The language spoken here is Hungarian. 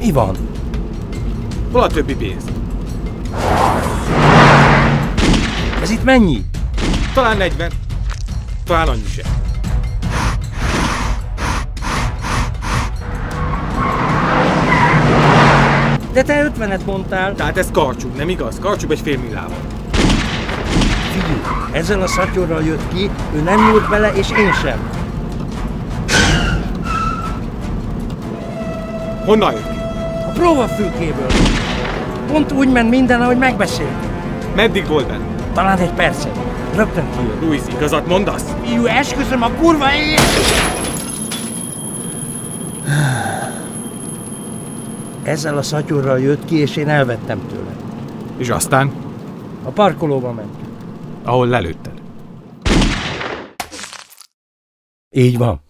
Mi van? Hol a többi pénz? Ez itt mennyi? Talán 40. Talán annyi sem. De te 50-et mondtál. Tehát ez karcsú, nem igaz? Karcsúbb egy fél millával. Figyelj, ezzel a szatyorral jött ki, ő nem nyúlt bele, és én sem. Honnan jött ki? A próbafülkéből. Pont úgy ment minden, ahogy megbeszéltük. Meddig volt benne? Talán egy percet. Rögtön kijött. Louis, igazat mondasz? Fiú, esküszöm a kurva élet! Ezzel a szatyorral jött ki, és én elvettem tőle. És aztán? A parkolóba ment. Ahol lelőtted. Így van.